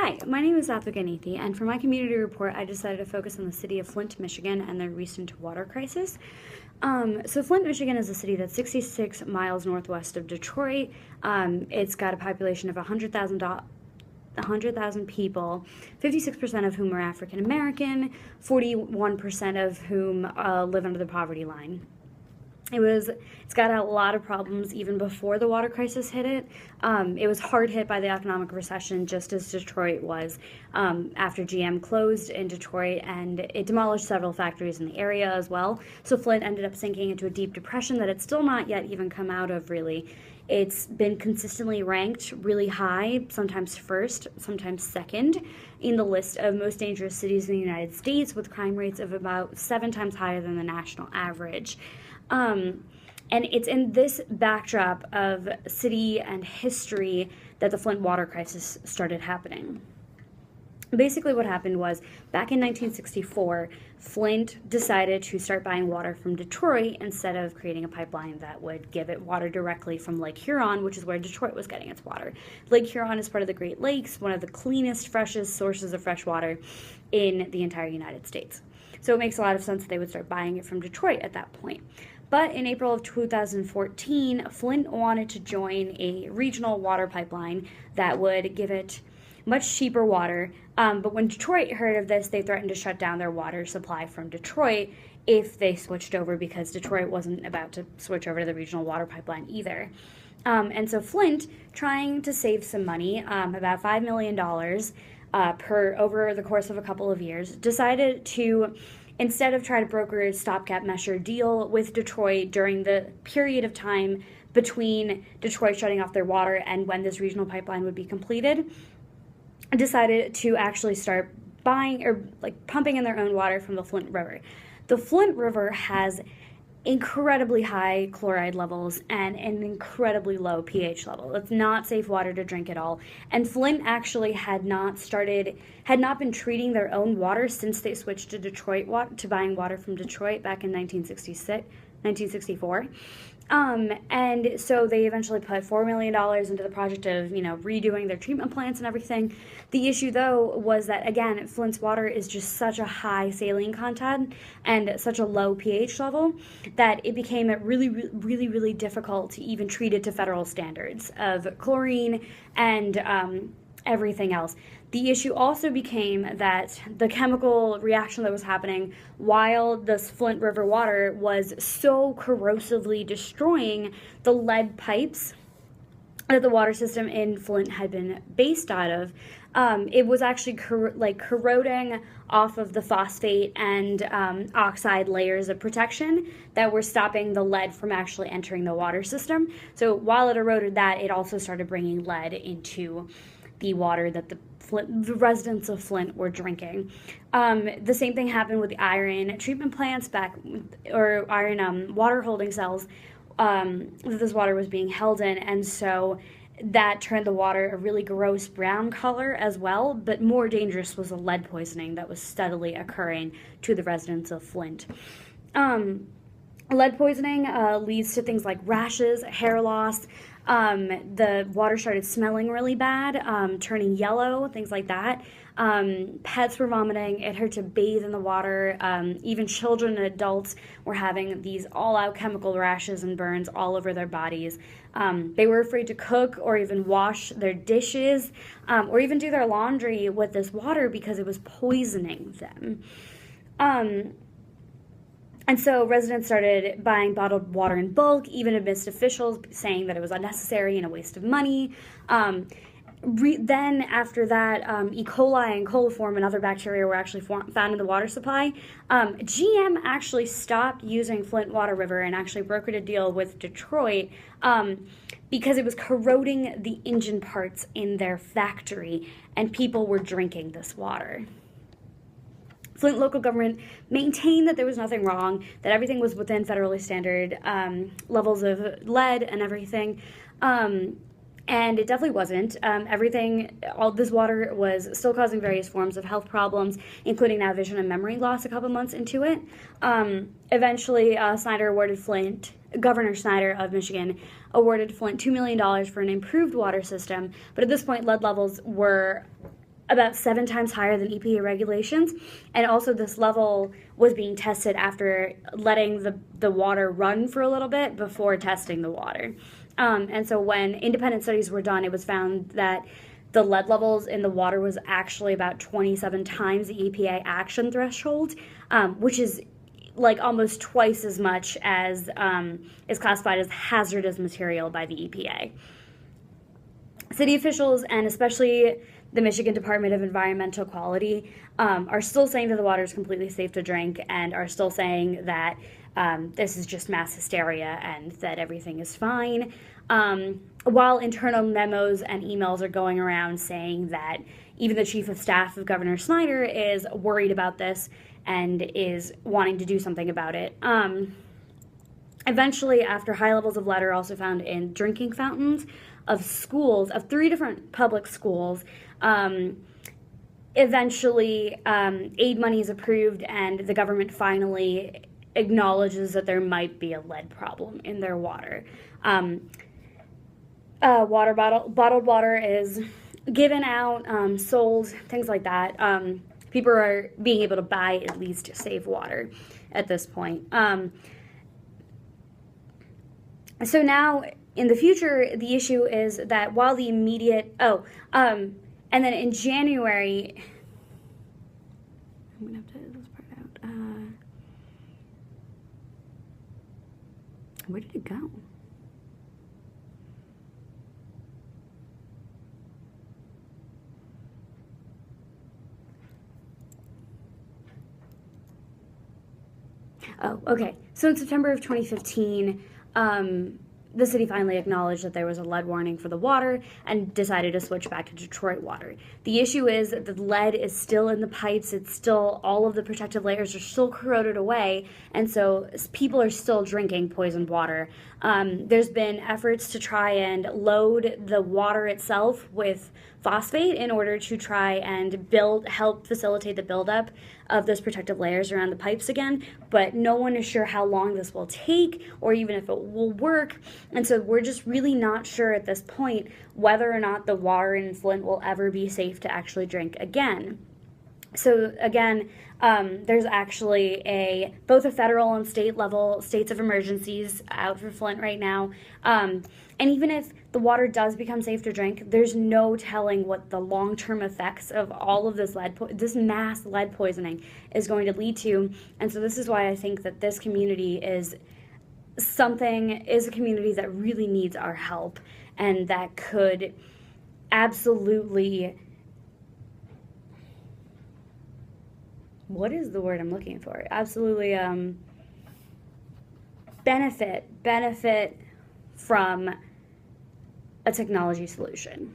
Hi, my name is Athika Nethi, and for my community report, I decided to focus on the city of Flint, Michigan, and their recent water crisis. So Flint, Michigan is a city that's 66 miles northwest of Detroit. It's got a population of 100,000 people, 56% of whom are African American, 41% of whom live under the poverty line. It's got a lot of problems even before the water crisis hit it. It was hard hit by the economic recession, just as Detroit was, after GM closed in Detroit, and it demolished several factories in the area as well. So Flint ended up sinking into a deep depression that it's still not yet even come out of, really. It's been consistently ranked really high, sometimes first, sometimes second, in the list of most dangerous cities in the United States, with crime rates of about 7 times higher than the national average. And it's in this backdrop of city and history that the Flint water crisis started happening. Basically what happened was, back in 1964, Flint decided to start buying water from Detroit instead of creating a pipeline that would give it water directly from Lake Huron, which is where Detroit was getting its water. Lake Huron is part of the Great Lakes, one of the cleanest, freshest sources of fresh water in the entire United States. So it makes a lot of sense that they would start buying it from Detroit at that point. But in April of 2014, Flint wanted to join a regional water pipeline that would give it much cheaper water. But when Detroit heard of this, they threatened to shut down their water supply from Detroit if they switched over, because Detroit wasn't about to switch over to the regional water pipeline either. And so Flint, trying to save some money, about $5 million over the course of a couple of years, decided to, instead of try to broker a stopgap measure deal with Detroit during the period of time between Detroit shutting off their water and when this regional pipeline would be completed, decided to actually start buying or pumping in their own water from the Flint River. The Flint River has incredibly high chloride levels and an incredibly low pH level. It's not safe water to drink at all. And Flint actually had not been treating their own water since they switched to to buying water from Detroit back in 1964. And so they eventually put $4 million into the project of, redoing their treatment plants and everything. The issue, though, was that, again, Flint's water is just such a high saline content and such a low pH level that it became really, really, really difficult to even treat it to federal standards of chlorine and everything else. The issue also became that the chemical reaction that was happening while this Flint River water was so corrosively destroying the lead pipes that the water system in Flint had been based out of, it was actually corroding off of the phosphate and oxide layers of protection that were stopping the lead from actually entering the water system. So while it eroded that, it also started bringing lead into the water that the residents of Flint were drinking. The same thing happened with the iron treatment plants or iron water holding cells that this water was being held in, and so that turned the water a really gross brown color as well. But more dangerous was the lead poisoning that was steadily occurring to the residents of Flint. Lead poisoning leads to things like rashes, hair loss. The water started smelling really bad, turning yellow, things like that. Pets were vomiting. It hurt to bathe in the water. Even children and adults were having these all-out chemical rashes and burns all over their bodies. They were afraid to cook or even wash their dishes or even do their laundry with this water because it was poisoning them. And so residents started buying bottled water in bulk, even amidst officials saying that it was unnecessary and a waste of money. Then after that, E. coli and coliform and other bacteria were actually found in the water supply. GM actually stopped using Flint Water River and actually brokered a deal with Detroit because it was corroding the engine parts in their factory, and people were drinking this water. Flint local government maintained that there was nothing wrong, that everything was within federally standard levels of lead and everything. And it definitely wasn't. All this water was still causing various forms of health problems, including now vision and memory loss a couple months into it. Eventually, Governor Snyder of Michigan awarded Flint $2 million for an improved water system, but at this point, lead levels were about 7 times higher than EPA regulations. And also this level was being tested after letting the water run for a little bit before testing the water. And so when independent studies were done, it was found that the lead levels in the water was actually about 27 times the EPA action threshold, which is like almost twice as much as is classified as hazardous material by the EPA. City officials, and especially the Michigan Department of Environmental Quality, are still saying that the water is completely safe to drink, and are still saying that this is just mass hysteria and that everything is fine. While internal memos and emails are going around saying that even the chief of staff of Governor Snyder is worried about this and is wanting to do something about it. Eventually, after high levels of lead are also found in drinking fountains of schools, of 3 different public schools, eventually aid money is approved and the government finally acknowledges that there might be a lead problem in their water. Bottled water is given out, sold, things like that. People are being able to buy at least safe water at this point. So now in the future, the issue is that while the immediate, and then in January, I'm going to have to edit this part out. Where did it go? Oh, okay. So in September of 2015, the city finally acknowledged that there was a lead warning for the water and decided to switch back to Detroit water. The issue is that the lead is still in the pipes. It's still, all of the protective layers are still corroded away, and so people are still drinking poisoned water. There's been efforts to try and load the water itself with phosphate in order to try and help facilitate the buildup of those protective layers around the pipes again, but no one is sure how long this will take or even if it will work. And so we're just really not sure at this point whether or not the water in Flint will ever be safe to actually drink again. So again, there's actually both a federal and state level states of emergencies out for Flint right now. And even if the water does become safe to drink, there's no telling what the long-term effects of all of this this mass lead poisoning is going to lead to. And so this is why I think that this community is a community that really needs our help and that could absolutely, what is the word I'm looking for? Absolutely benefit from a technology solution.